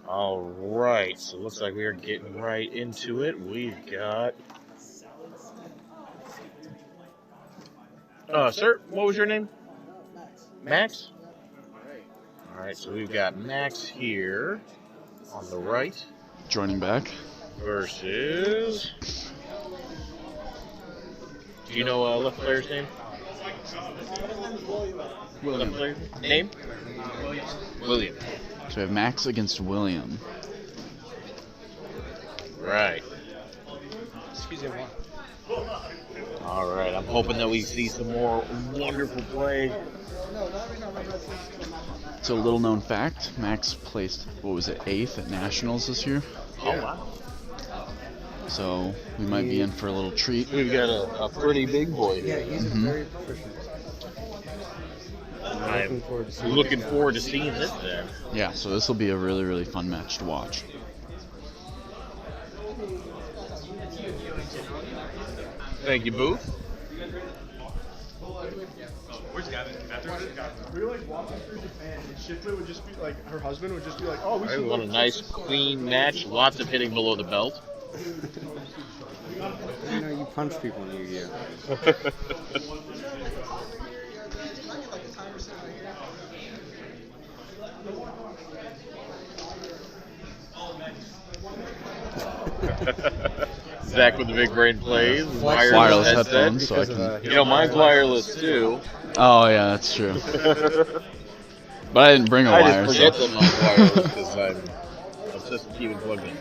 All right, so it looks like we are getting right into it. We've got. Sir, what was your name? Max? All right, so we've got Max here on the right Joining back. versus. Do you know left player's name? William. Left player's name? William. So we have Max against William. Right. Excuse me. All right, I'm hoping that we see some more wonderful play. So, little known fact, Max placed, 8th at Nationals this year. Oh, wow. So, we might be in for a little treat. We've got a pretty big boy Yeah, here. he's very proficient. I'm looking forward to seeing this then. Yeah, so this will be a really, really fun match to watch. Thank you, Booth. Where's Gavin? We were like walking through Japan, and Shipley would just be like, her husband would just be like, oh, we I should want a nice, clean match. Lots of hitting below the belt. You know, you punch people in Yu-Gi-Oh. Zach with the big brain plays. Wireless headphones, so I Because can. of, You know, mine's wireless too. Oh, yeah, that's true. But I didn't bring a I wire. just forget So. that mine's wireless because I'm obsessed with keeping plugged in.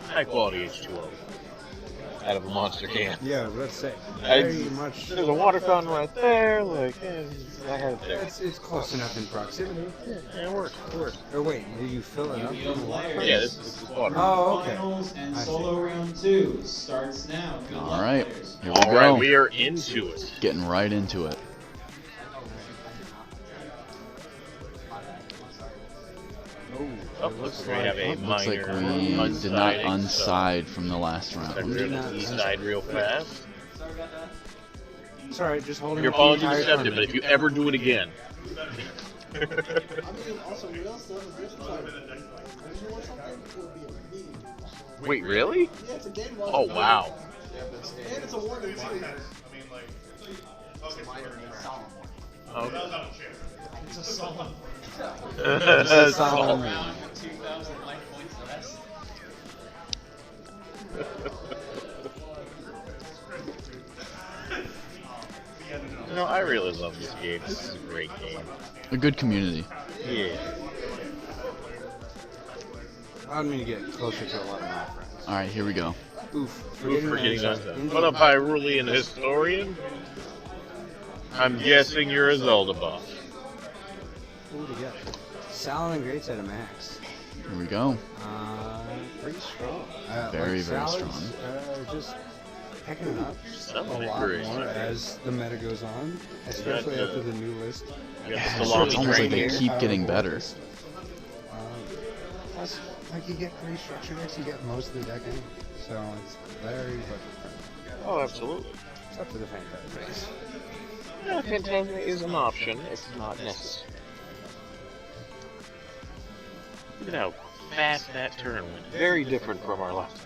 High quality H2O out of a monster can. Yeah, let's say I- very much. There's a water fountain right there. Like, I had it there. It's close enough in proximity. Yeah, it works. It works. Or wait, did you fill it up? Yeah, this is water. Oh, okay. Finals and I see. solo round 2 starts now. Good luck, All right, players. here we All go. right, we are into it. Getting right into it. Oh, looks like we have a Looks like minor we did not unsiding, unside from the last so we're round. going to east side real fast. It's alright, just holding Your up the apologies entire accepted, time. but if you ever do it again. Wait, really? Oh, wow. And it's a one that's I mean, like, Okay. It's a solemn. Solemn. 2,000 life points less. No, I really love this game. This is a great game. A good community. Yeah. Allowed me to get closer to a lot of my friends. All right, here we go. Oof. Forgetting that. that. What a Pyrulean historian? I'm guessing you're a Zelda buff. Ooh, to get. Salad and greats at a max. Here we go. Pretty strong. Very, very salads, strong. Just picking it up Salad a lot great. more as the meta goes on, especially the- after the new list. We got Yeah, the so salami it's almost like train they here. keep getting better. Plus, like you get pretty structured decks, you get most of the deck in, so it's very budget friendly. Oh, absolutely. It's up to the Phantasm base. Yeah, Phantasma is an option. It's not necessary. Look at how fast that turn went. Very different from our last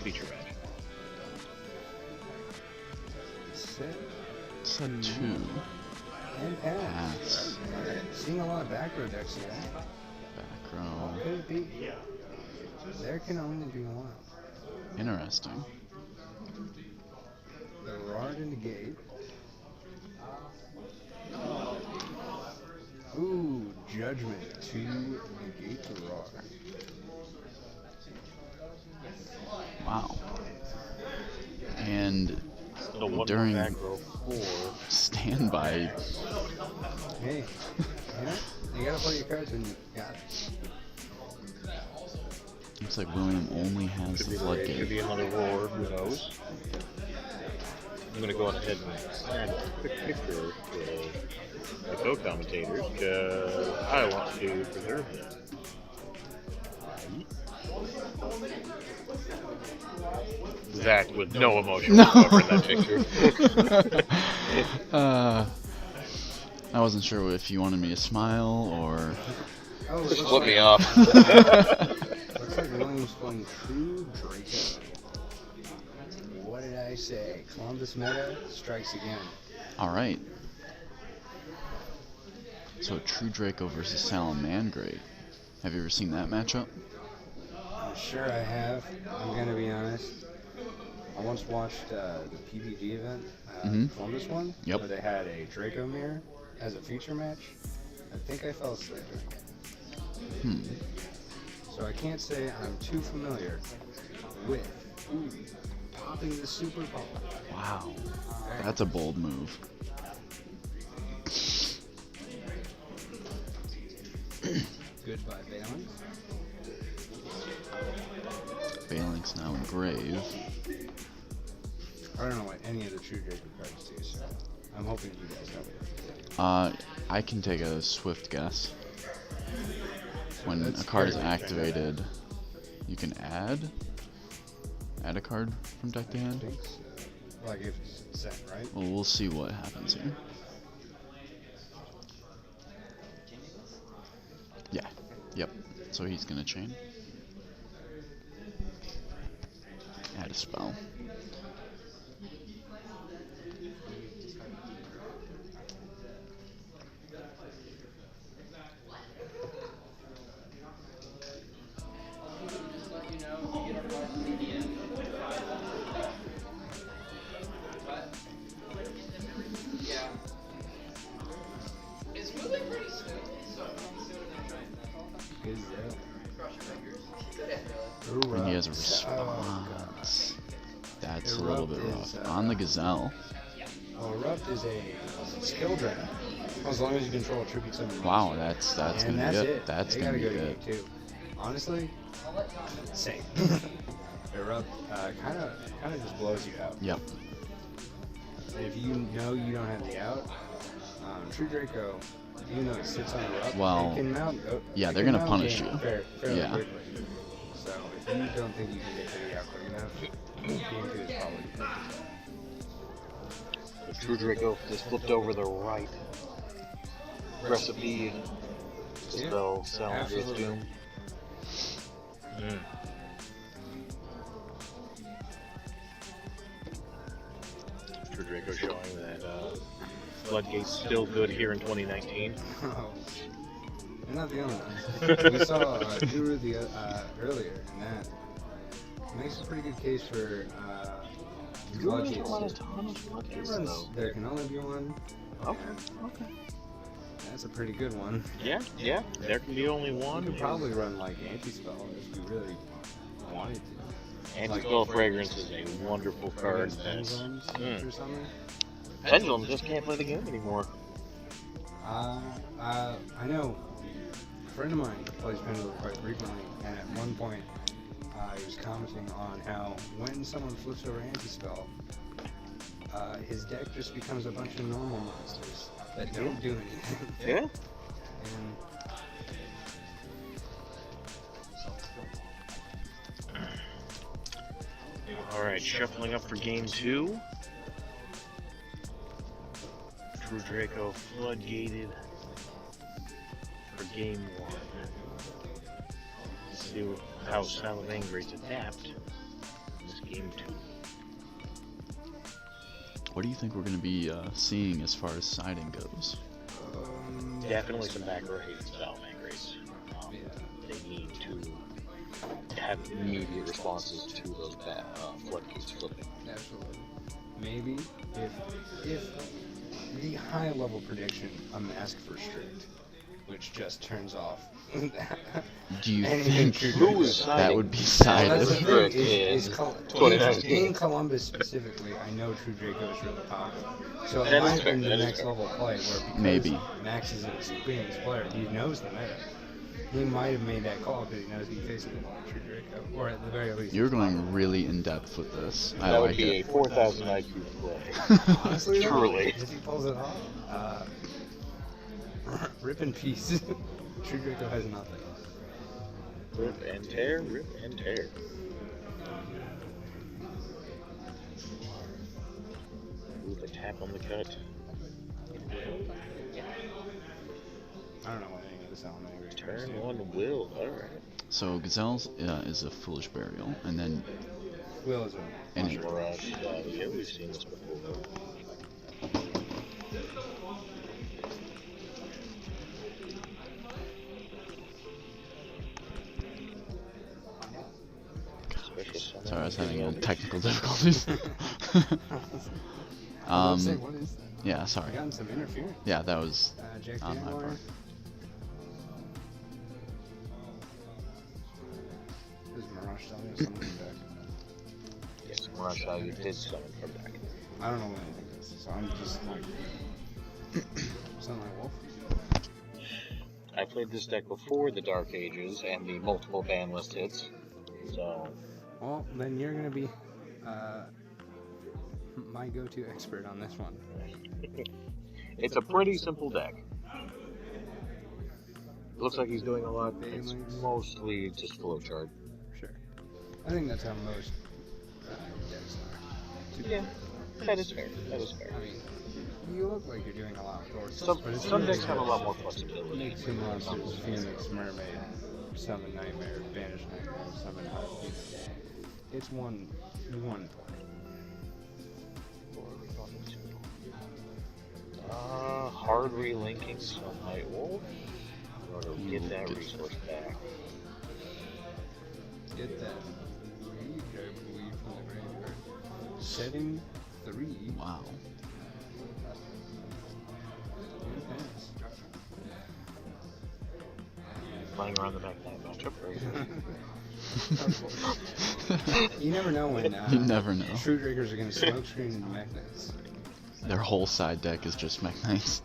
feature match. Set Set 2. and pass. Pass. Seeing a lot of back row decks here. Back row. What could it be? There can only be one. Interesting. The Rard in the gate. Ooh, Judgment to negate the Rard. Wow. And The one during back row 4. standby, Hey, you know, you gotta play your cards when you got it. looks like William only has Could the be, could floodgate. be another roar, who knows? I'm going to go on ahead and snag a quick picture for my co-commentators because I want to preserve them. Zach with no emotion whatsoever in that picture. I wasn't sure if you wanted me to smile or. Oh, Just looks flip like, me off. looks like Williams playing True Draco. What did I say? Columbus meta strikes again. All right. So True Draco versus Salamangreat. Have you ever seen that matchup? I'm sure I have. I'm gonna be honest. I once watched the PPG event, Mhm. Columbus one, Yep. where they had a Draco mirror as a feature match. I think I fell asleep during it. So I can't say I'm too familiar with popping the Super Bowl. Wow. That's a bold move. Goodbye, Valence. Phalanx now in grave. I don't know what any of the True Draco cards do, so I'm hoping you guys know it. I can take a swift guess. When That's a card is fairly activated, you can add a card from deck to I hand. think so. Like if it's set, right? Well, we'll see what happens here. Yeah. Yep. So he's gonna chain. Add a spell. Good And he has a Erupt. response. That's a little bit Erupt is, rough. On the Gazelle. Well, Erupt is a skill drain. As long as you control a tribute summon. Wow, that's and gonna that's be it. good. That's They gonna gotta be go to good. game 2. Honestly, same. Erupt kind of just blows you out. Yep. And if you know you don't have the out, True Draco, even though it sits on Erupt, Well, it can mount. yeah, it they're can gonna mount punish game you. fairly Yeah. quickly. So if you don't think you can get to the out quick enough, game 2 is probably the pick. The True Draco just flipped over the right recipe to spell Salamangreat's absolutely. doom. True Draco showing that Floodgate's still good here in 2019. Oh. You're not the only one. We saw Guru earlier, and that makes a pretty good case for Floodgates. There can only be one. Okay. That's a pretty good one. Yeah. There can be only You one. could probably run like anti-spell if you really wanted to. Anti-Spell Fragrance is a wonderful card. Against That's, Pendulums or something. Pendulum just can't play the game anymore. I know a friend of mine plays Pendulum quite frequently, and at one point he was commenting on how when someone flips over anti-spell, his deck just becomes a bunch of normal monsters that don't do anything. Yeah. And Alright, shuffling up for game 2. True Draco floodgated for game 1. Let's see how Salamangreats adapt in this game 2. What do you think we're gonna be seeing as far as siding goes? Definitely some back row hated Salamangreats. They need to have immediate responses to those floodgates flipping. absolutely. Maybe if the high level prediction, a Mask for Strict, which just turns off. Do you Anything think True Who is Draco. that siding? would be Well, sided? that's the thing, Strict is in in 2019. Columbus specifically, I know True Draco is really popular. So it That is might fair, be the that is next fair. level play where because Maybe. Max is an experienced player, he knows the meta. He might have made that call because he knows he's facing a lot of True Draco, or at the very least. You're going really in depth with this. I That would like be it. a 4,000 IQ play. Honestly, though, Truly. if he pulls it off, rip in peace. True Draco has nothing. Rip and tear, rip and tear. tap on the cut. I don't know what any of this element really Turn to. one will. Alright. So Gazelle's is a foolish burial, and then Will is a and it, Mirage. Yeah, we've seen this before. Special summon. sorry, I was having technical difficulties. I was about to say, what is that? Yeah, sorry. I gotten some interference. Yeah, that was Jack on my Jaguar. part. This is Mirage Stallion summoning deck. Yes, Mirage Value did summon from back. I don't know what anything this is, so I'm just like something like Wolf. I played this deck before the Dark Ages and the multiple ban list hits, so Well, then you're gonna be my go-to expert on this one. it's a pretty simple deck. Looks like he's doing a lot. It's mostly just flowchart. Sure. I think that's how most decks are. Yeah, that is fair. That is fair. I mean, you look like you're doing a lot of course. Some decks have a lot more flexibility. Two monsters, Phoenix, Mermaid, Summon Nightmare, Banish Nightmare, Summon Heart. It's one play. Hard relinking Sunlight Wolf in order to get that resource back. Get that read, I believe, from the graveyard. Setting 3. Wow. Playing around the back nine matchup. You never know when You never know. True Drakers are going to smokescreen and Magnets. Their whole side deck is just Mech Knights.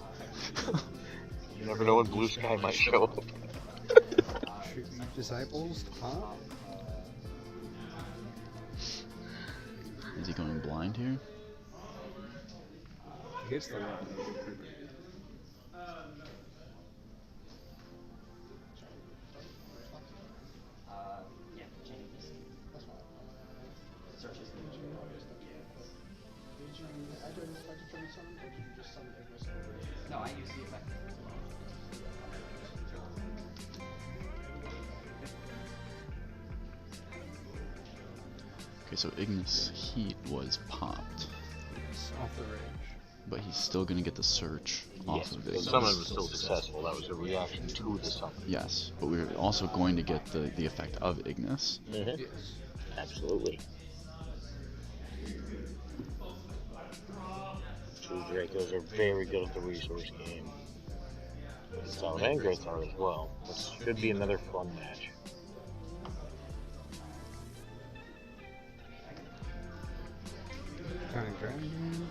You never know when Blue Sky might show up. True Disciples, huh? Is he going blind here? Gets the weapon. Yeah, changes. Searches. No, I use the effect. Okay, so Ignis Heat was popped, Off the range. but he's still gonna get the search off Yes, of the Ignis. summon was still successful. That was a reaction to the summon. Yes, but we're also going to get the effect of Ignis. Mm-hmm. Yes. Absolutely. True Dracos are very good at the resource game. So Vanguards are as well. This should be another fun match. Kind of dragon.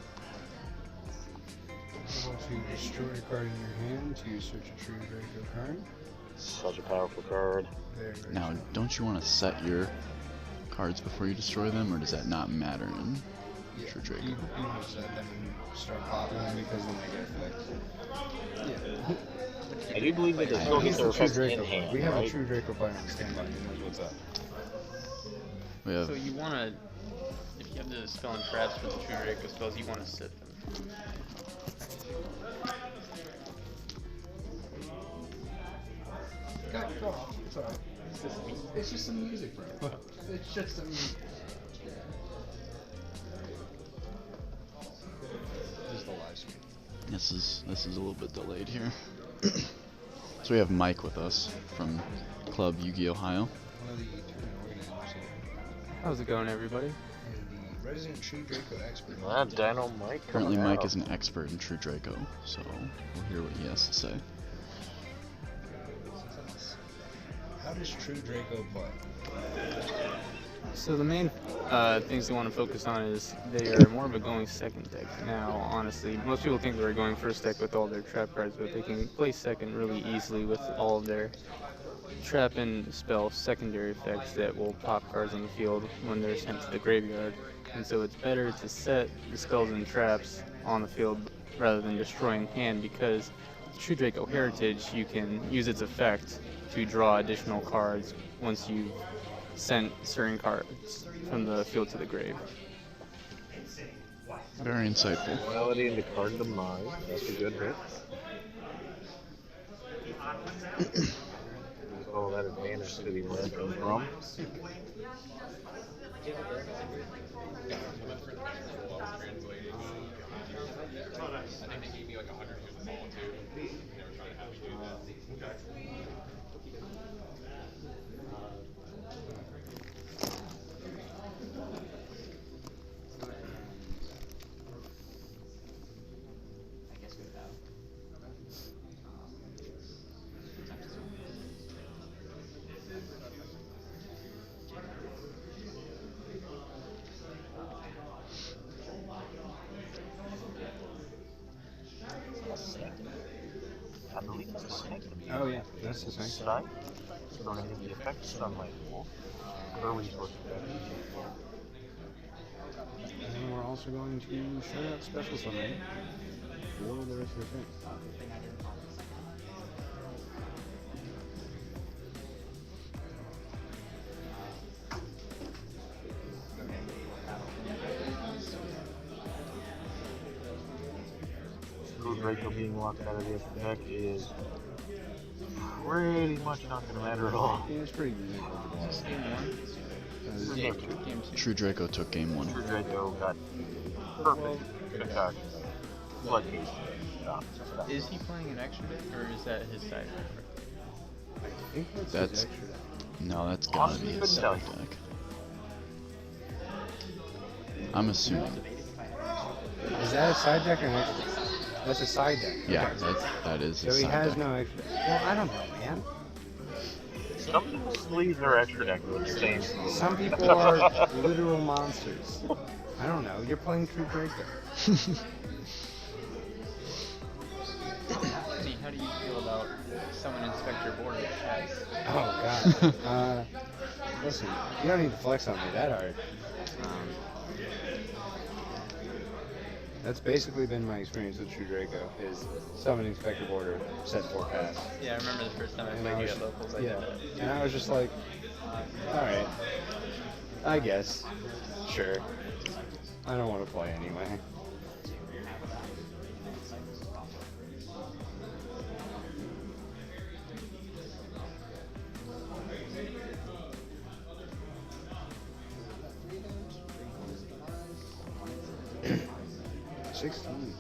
Able to destroy a card in your hand to search a True Draco card. Such a powerful card. Very, very Now, strong. don't you want to set your cards before you destroy them, or does that not matter in True Draco? You can set them and start popping them because then they get effects. Yeah. I do believe that they still He's get their the True effects in Draco. hand, We have a right? True Draco player on standby who knows what's up. We have So you want to, if you have the spell and traps for the True Draco spells, you want to set them. Go off. It's alright. It's just some music, bro. It's just some music. This is the live stream. this is a little bit delayed here. So we have Mike with us from Club Yu-Gi Ohio. One of the tournament organizers here. How's it going, everybody? And the resident True Draco expert. Dino Mike. Currently, coming Mike out. is an expert in True Draco, so we'll hear what he has to say. How does True Draco play? So the main things they want to focus on is they are more of a going second deck. Now, honestly, most people think they're going first deck with all their trap cards, but they can play second really easily with all of their trap and spell secondary effects that will pop cards on the field when they're sent to the graveyard. And so it's better to set the spells and traps on the field rather than destroying hand, because with True Draco Heritage, you can use its effect to draw additional cards once you've sent certain cards from the field to the grave. Very insightful. Melody into card demise. That's a good hit. All that advantage to the left come from. I guess we have. I believe it's a snake. Oh yeah, that's the same. Side. So then the effect sunlight wall. Early source effect. And then we're also going to shout out special summon for the rest of the thing. Draco being locked out of the upper deck is pretty much not going to matter at all. Yeah, it's pretty easy. Game 2. Game 2. True Draco took game 1. True Draco got perfect concoction. Floodgates. Is he playing an extra deck, or is that his side deck? I think that's That's- his extra deck. No, that's gotta be his side deck. I'm assuming. Is that a side deck or an extra deck? That's a side deck. Yeah, Okay. that is So his he side has deck. no extra. Well, I don't know, man. Some people's sleeves are extra deck with the same. Some people are literal monsters. I don't know. You're playing True Draco. Anthony, how do you feel about someone inspect your board that has? Oh god. Listen, you don't need to flex on me that hard. That's basically been my experience with True Draco. Is summoning Spectre Border, set 4 pass. Yeah, I remember the first time I And played I you was- at locals. I yeah, did that. and I was just like, all right, I guess, sure. I don't want to play anyway. $16.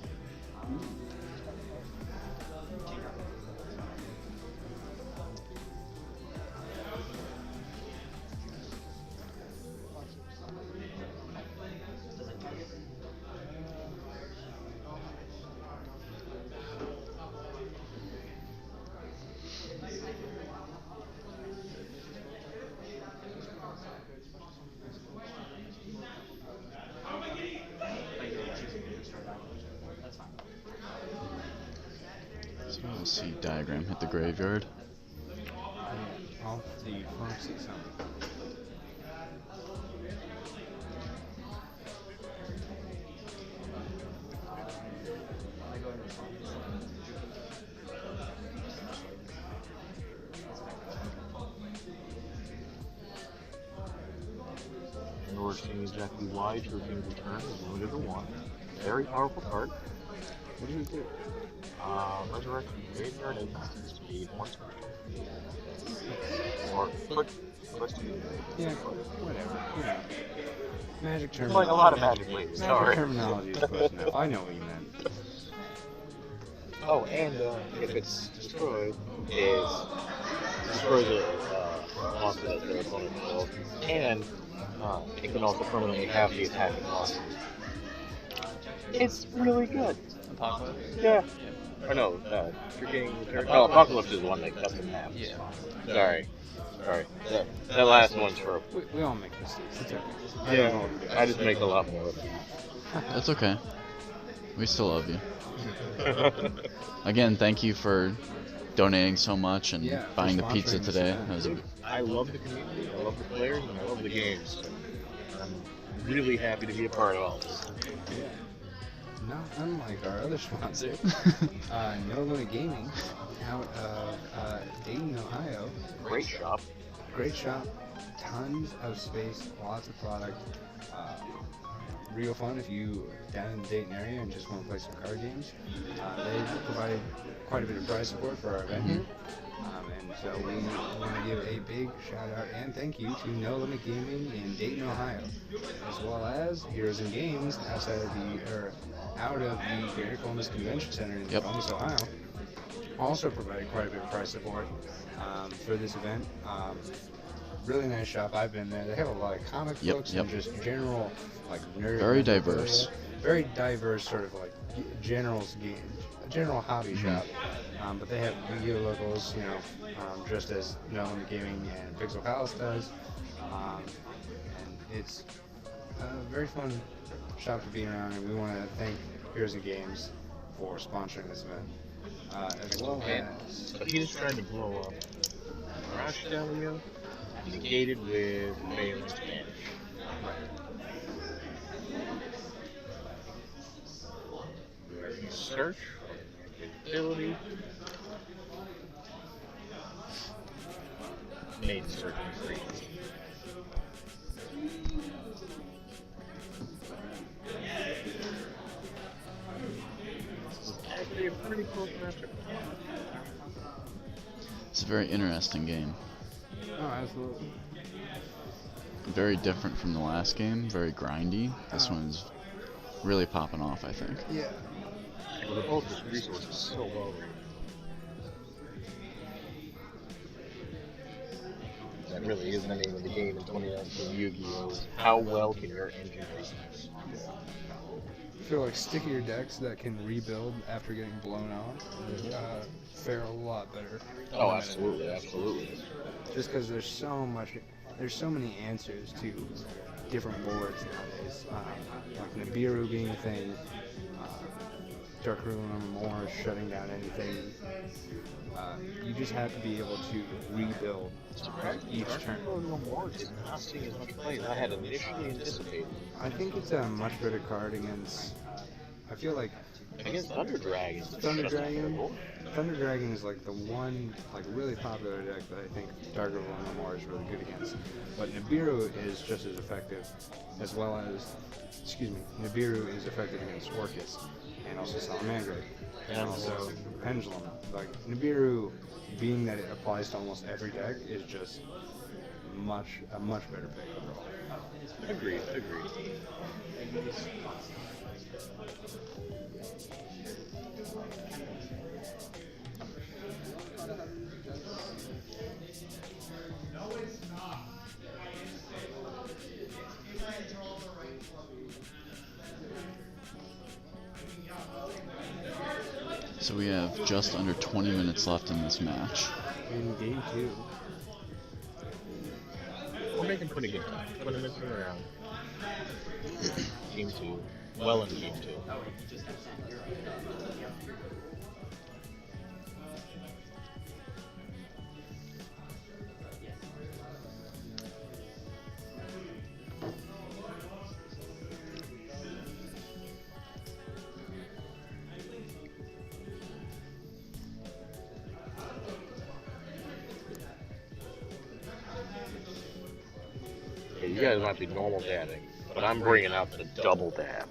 That's fine. So we'll see diagram hit the graveyard. I'll see Foxy something. I go into In order to see exactly why True King's return is limited to 1. Very powerful card. What do you do? Resurrect the graveyard and speed 1 or put Yeah, whatever. You know. Magic It's terminology. like a lot of magic ways. Magic Sorry. terminology is close enough. I know what you meant. Oh, and if it's destroyed, is destroys a monster that their opponent controls, and it can also permanently have the attacking monster. It's really good. Apocalypse? Yeah. Or no, True King Return. Oh, Apocalypse is the one that custom have. Yeah. Sorry. That last one's for. We all make mistakes. It's okay. Yeah. I just make a lot more of them. That's okay. We still love you. Again, thank you for donating so much and Yeah, for buying the pizza sponsoring this today. event. That was a, I love the community, I love the players, and I love the games. I'm really happy to be a part of all this. Yeah. Not unlike our other sponsor, No Limit Gaming, out of Dayton, Ohio. Great shop. Great shop, tons of space, lots of product. real fun if you down in the Dayton area and just want to play some card games. They provide quite a bit of prize support for our event here. And so we want to give a big shout out and thank you to No Limit Gaming in Dayton, Ohio, as well as Heroes and Games out of the Greater Columbus Convention Center in Columbus, Ohio. Also provided quite a bit of prize support for this event. Really nice shop. I've been there. They have a lot of comic books and just general like nerd. Very diverse. Very diverse sort of like general hobby shop. But they have regular locals, just as No Limit Gaming and Pixel Palace does. And it's a very fun shop to be around, and we want to thank Heroes and Games for sponsoring this event. As well as... So he just tried to blow up Crash Delio, negated with Failing Spanish. Search, ability, made searching free. This is actually a pretty cool matchup. It's a very interesting game. Oh, absolutely. Very different from the last game. Very grindy. This one's really popping off, I think. Yeah. Well, the both his resources so well rated. That really is the name of the game in 2019 Yu-Gi-Oh! How well can your engine resource? I feel like stickier decks that can rebuild after getting blown off fare a lot better. Oh, absolutely, absolutely. Just because there's so many answers to different boards nowadays. Like Nibiru being a thing, Dark Rune or more shutting down anything. You just have to be able to rebuild each turn. Did not see as much play as I had initially anticipated. I think it's a much better card against. I feel like Against Thunder Dragon. Thunder Dragon is like the one like really popular deck that I think Dark Rune or more is really good against. But Nibiru is just as effective, as well as Nibiru is effective against Orcus and also Salamangreat. And also Pendulum. Like Nibiru, being that it applies to almost every deck, is just a much better pick overall. Agreed. So we have just under 20 minutes left in this match. In game 2. We're making pretty good time. 20 minutes around. Game 2. Well into game 2. You guys might be normal dabbing, but I'm bringing out the double dab.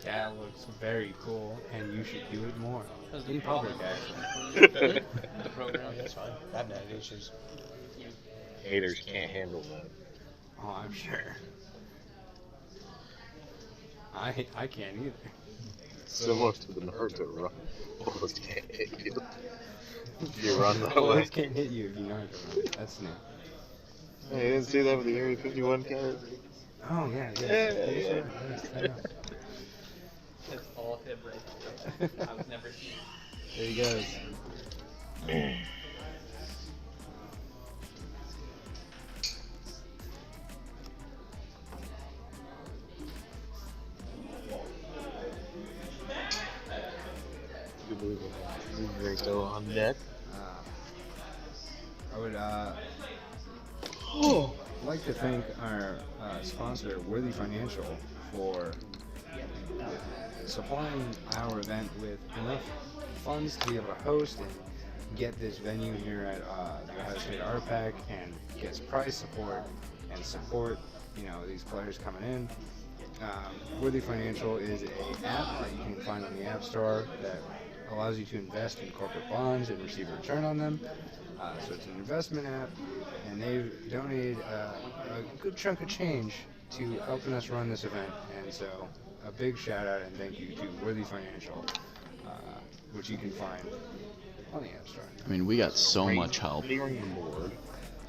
That looks very cool, and you should do it more. In public, actually. The program, that's fine. I've had issues. Haters can't handle that. Oh, I'm sure. I can't either. Similar to the Naruto run. Bullets can't hit you. You run that way. Bullets can't hit you if you know how to run. That's new. Hey, you didn't see that with the Area 51 guys? Oh, yeah. That's all him right there. I was never seen. There he goes. You believe it? Rico on deck. I would like to thank our sponsor, Worthy Financial, for supplying our event with enough funds to be able to host and get this venue here at the Ohio State Art Pack and gets prize support and support these players coming in. Worthy Financial is an app that you can find on the App Store that allows you to invest in corporate bonds and receive a return on them. So it's an investment app, and they've donated a good chunk of change to helping us run this event. And so a big shout out and thank you to Worthy Financial, which you can find on the App Store. I mean, we got so much help. Clearing the board.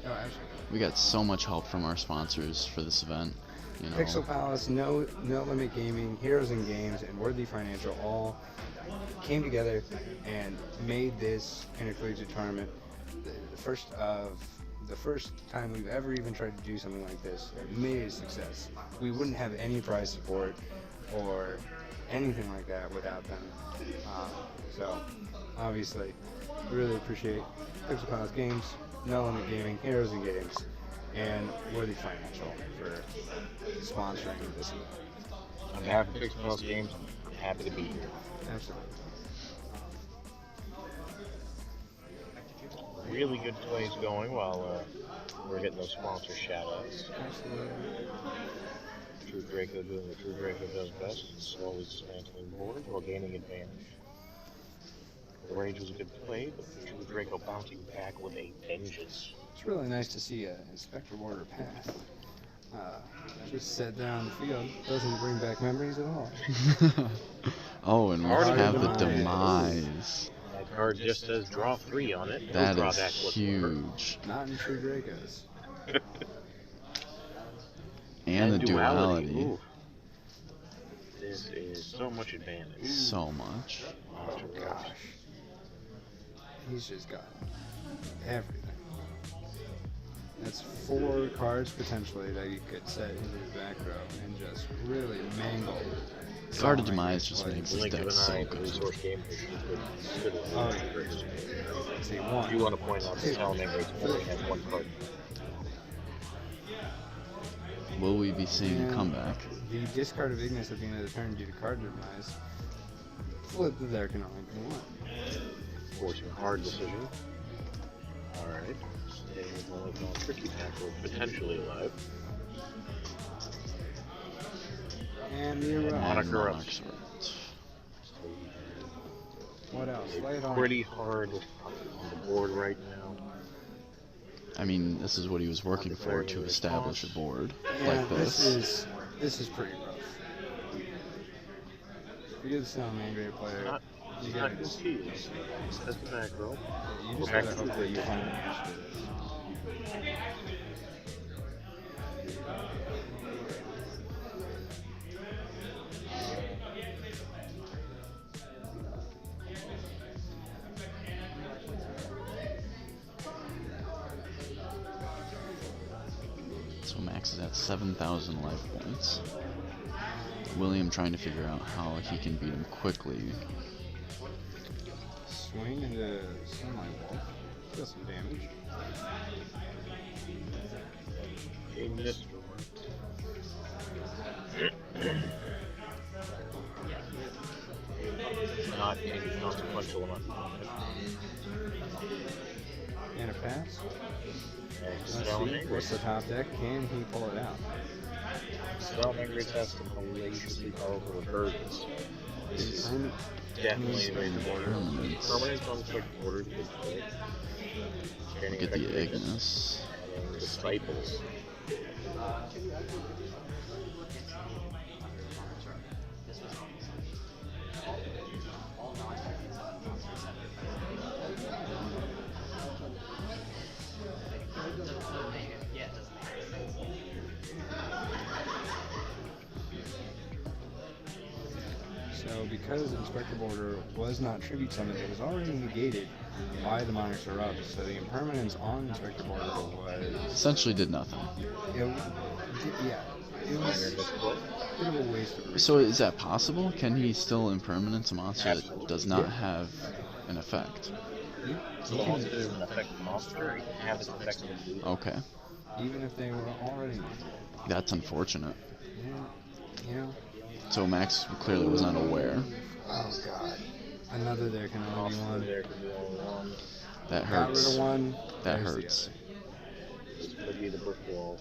Oh, absolutely. We got so much help from our sponsors for this event. Pixel Palace, No Limit Gaming, Heroes in Games, and Worthy Financial all came together and made this intercollegiate tournament the first time we've ever even tried to do something like this. Made it a success. We wouldn't have any prize support or anything like that without them. So obviously, really appreciate Pixel Palace Games, No Limit Gaming, Heroes in Games, and Worthy Financial for sponsoring this event. On behalf of Pixel Palace Games, I'm happy to be here. Absolutely. Really good plays going while we're getting those sponsor shout-outs. Absolutely. True Draco doing what True Draco does best, slowly dismantling board while gaining advantage. The range was a good play, but True Draco bouncing back with a vengeance. It's really nice to see an Inspector Order path. Just set down the field. Doesn't bring back memories at all. Oh, and we Already have the demise. demise. That card just says draw 3 on it. That No is drawback whatsoever. huge. Not in True Dracos. And the duality. Ooh. This is so much advantage. So much. Oh Gosh. He's just got everything. That's 4 cards potentially that you could set into the back row and just really mangle. Card of Demise just makes this Blink of deck an so eye, good. resource game should Oh, see, 1. You want to point out that Salamander only has 1 card. Will we be seeing a And comeback? The discard of Ignis at the end of the turn due to card demise. Flip that there can only be 1. Forcing a hard decision. Alright. Staying with one of the tricky tackle, potentially alive. And the Monarch Monarch Erupts. Sword. What else? Lay it on. Pretty hard on the board right now. I mean, this is what he was working for, to establish a board like this. This is pretty rough. If you're the Salamander player, Not, you not gotta confused. That's the back row. you just Back gotta to hope that you the find an answer to this. So Max is at 7,000 life points. William trying to figure out how he can beat him quickly. Swing into Sunlight Wall. Does some damage. A missed Not inconsequential enough. And a pass. And Let's see. Salamander. What's the top deck? Can he pull it out? Salamander has some hellaciously powerful recursions. This is Permanent. definitely a raise border. Permanents. Permanents on quick border, good play. Look at the Ignis. And the Disciples. So because Inspector Border was not tribute summon, it was already negated by the Monarchs Erupt. So the impermanence on Inspector Border was Essentially did nothing. it was a bit of a waste of So is that possible? Can he still impermanence a monster that Absolutely. does not have an effect? So the monster doesn't affect the monster, it can have its effects on the blue. Okay. even if they were already. That's unfortunate. Yeah, you know. So Max clearly was not aware. Oh God, another there can only be Monster one. there can be only one. That Got rid hurts. of one. That there's the hurts. This could be the brick wall.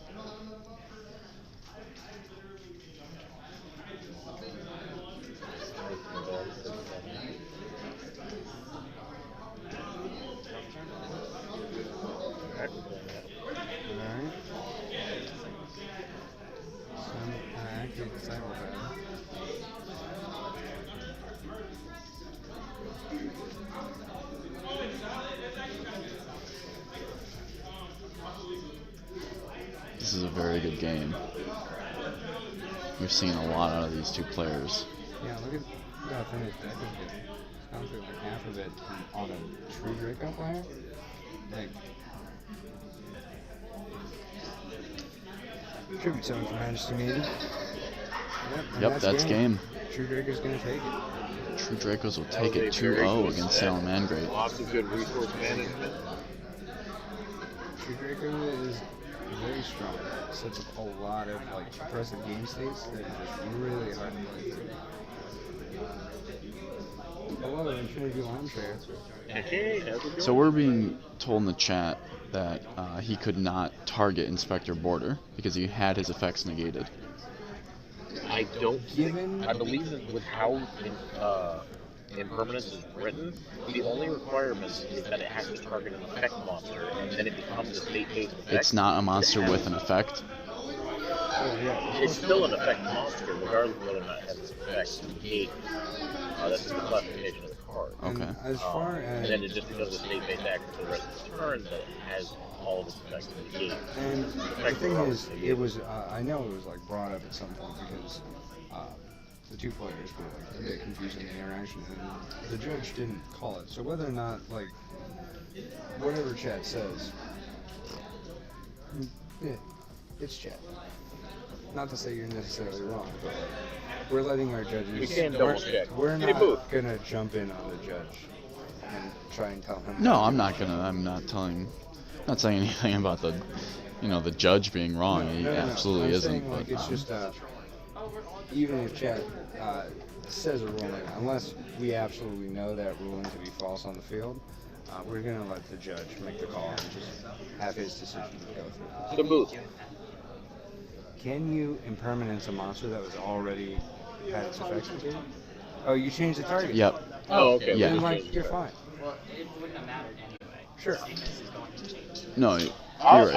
very good game. We've seen a lot out of these two players. Yeah, look at the finished deck of it. Sounds like half of it on a True Draco player. Like, tribute zone for Majesty Maiden. Yep, that's game. True Draco's gonna take it. True Dracos will That take was it a very 2-0 good against set. Salamangreat. Lots of good resource management. True Draco is very strong. Sets up a lot of like impressive game states that are just really hard to play through. Hello, Infinity Armchair. Hey, how's it going? So we're being told in the chat that he could not target Inspector Border because he had his effects negated. I don't Given- think, I believe that with how impermanence is written, the only requirement is that it has to target an effect monster, and then it becomes a state-based effect. It's not a monster with an effect. Oh, yeah. It's still an effect monster, regardless of whether or not it has its effects negate. That's just the classification of the card. And Okay. as far And as then it just becomes a state-based action for the rest of its turn that has all of its effects negated. and the thing is, it was I know it was like brought up at some point because the two players were like a bit confused in the interaction, and the judge didn't call it. So whether or not like whatever chat says, it's chat. Not to say you're necessarily wrong, but like, we're letting our judges. We can double check. We're Any not booth. gonna jump in on the judge and try and tell him. No, I'm not saying anything about the judge being wrong. He absolutely I'm isn't. saying, like, But it's just even if chat says a ruling, unless we absolutely know that ruling to be false on the field, we're gonna let the judge make the call and just have his decision go through. The booth. Can you impermanence a monster that was already had its effects negated? Oh, you changed the target. yep. Oh, okay. Yeah. Then, like, you're fine. Well, it wouldn't have mattered anyway. Sure. Sameness is going to change. No, you're right.